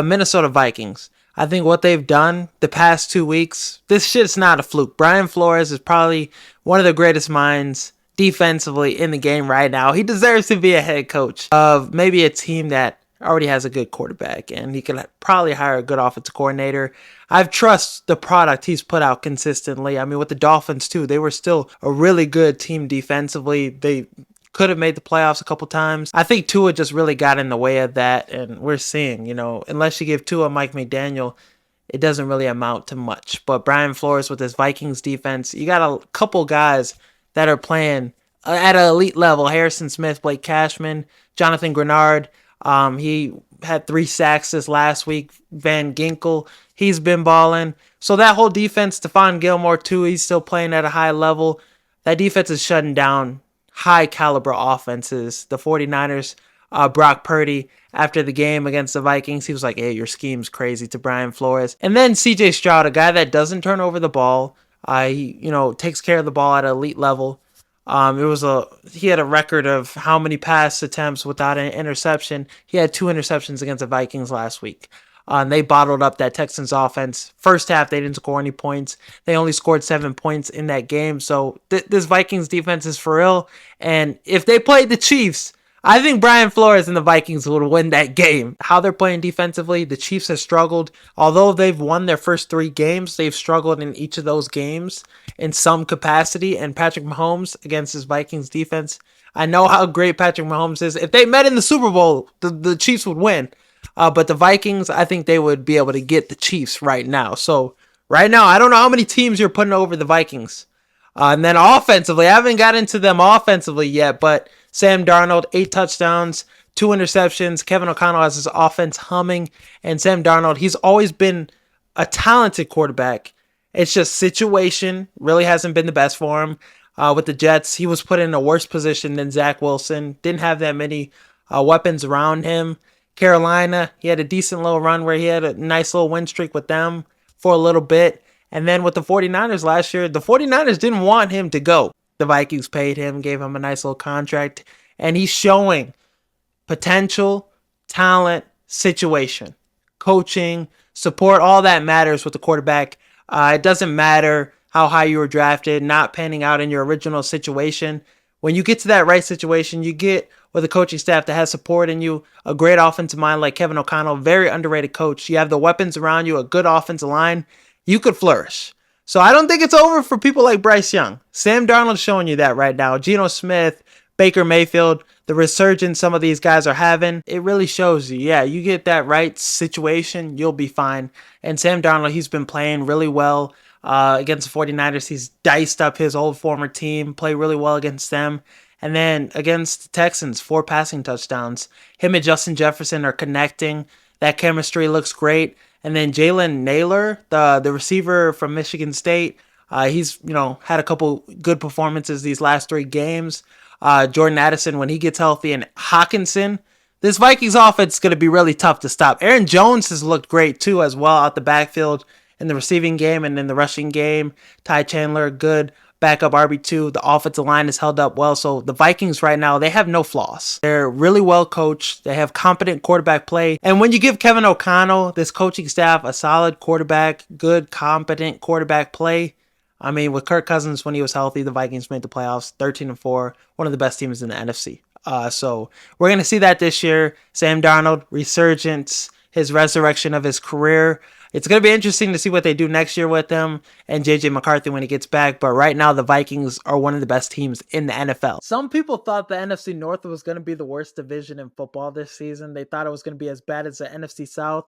Minnesota Vikings. I think what they've done the past 2 weeks, this shit's not a fluke. Brian Flores is probably one of the greatest minds defensively in the game right now. He deserves to be a head coach of maybe a team that already has a good quarterback, and he could probably hire a good offensive coordinator. I trust the product he's put out consistently. I mean, with the Dolphins too, they were still a really good team defensively. They could have made the playoffs a couple times. I think Tua just really got in the way of that, and we're seeing, unless you give Tua Mike McDaniel, it doesn't really amount to much. But Brian Flores with his Vikings defense, you got a couple guys that are playing at an elite level. Harrison Smith, Blake Cashman, Jonathan Grenard. He had 3 sacks this last week. Van Ginkel, he's been balling. So that whole defense, Stephon Gilmore too, he's still playing at a high level. That defense is shutting down high caliber offenses. The 49ers, Brock Purdy, after the game against the Vikings, he was like, hey, your scheme's crazy to Brian Flores. And then CJ Stroud, a guy that doesn't turn over the ball. He takes care of the ball at an elite level. He had a record of how many pass attempts without an interception. He had 2 interceptions against the Vikings last week. And they bottled up that Texans offense. First half, they didn't score any points. They only scored 7 points in that game. So this Vikings defense is for real. And if they played the Chiefs, I think Brian Flores and the Vikings would win that game. How they're playing defensively, the Chiefs have struggled. Although they've won their first 3 games, they've struggled in each of those games in some capacity. And Patrick Mahomes against his Vikings defense, I know how great Patrick Mahomes is. If they met in the Super Bowl, the Chiefs would win. But the Vikings, I think they would be able to get the Chiefs right now. So right now, I don't know how many teams you're putting over the Vikings. And then offensively, I haven't got into them offensively yet, but Sam Darnold, 8 touchdowns, 2 interceptions. Kevin O'Connell has his offense humming. And Sam Darnold, he's always been a talented quarterback. It's just situation really hasn't been the best for him. With the Jets, he was put in a worse position than Zach Wilson. Didn't have that many weapons around him. Carolina, he had a decent little run where he had a nice little win streak with them for a little bit. And then with the 49ers last year, the 49ers didn't want him to go. The Vikings paid him, gave him a nice little contract, and he's showing potential, talent, situation, coaching, support, all that matters with the quarterback. It doesn't matter how high you were drafted, not panning out in your original situation. When you get to that right situation, you get with a coaching staff that has support in you, a great offensive mind like Kevin O'Connell, very underrated coach. You have the weapons around you, a good offensive line, you could flourish. So I don't think it's over for people like Bryce Young. Sam Darnold's showing you that right now. Geno Smith, Baker Mayfield, the resurgence some of these guys are having, it really shows you, yeah, you get that right situation, you'll be fine. And Sam Darnold, he's been playing really well against the 49ers. He's diced up his old former team, played really well against them. And then against the Texans, 4 passing touchdowns. Him and Justin Jefferson are connecting. That chemistry looks great. And then Jalen Naylor, the receiver from Michigan State, he's had a couple good performances these last 3 games. Jordan Addison, when he gets healthy, and Hawkinson, this Vikings offense is going to be really tough to stop. Aaron Jones has looked great too as well out the backfield in the receiving game and in the rushing game. Ty Chandler, good backup RB2. The offensive line is held up well. So the Vikings right now, they have no flaws. They're really well coached. They have competent quarterback play. And when you give Kevin O'Connell, this coaching staff, a solid quarterback, good, competent quarterback play, I mean, with Kirk Cousins, when he was healthy, the Vikings made the playoffs, 13-4, one of the best teams in the NFC. So we're going to see that this year. Sam Darnold, resurgence, his resurrection of his career. It's going to be interesting to see what they do next year with him and J.J. McCarthy when he gets back. But right now, the Vikings are one of the best teams in the NFL. Some people thought the NFC North was going to be the worst division in football this season. They thought it was going to be as bad as the NFC South.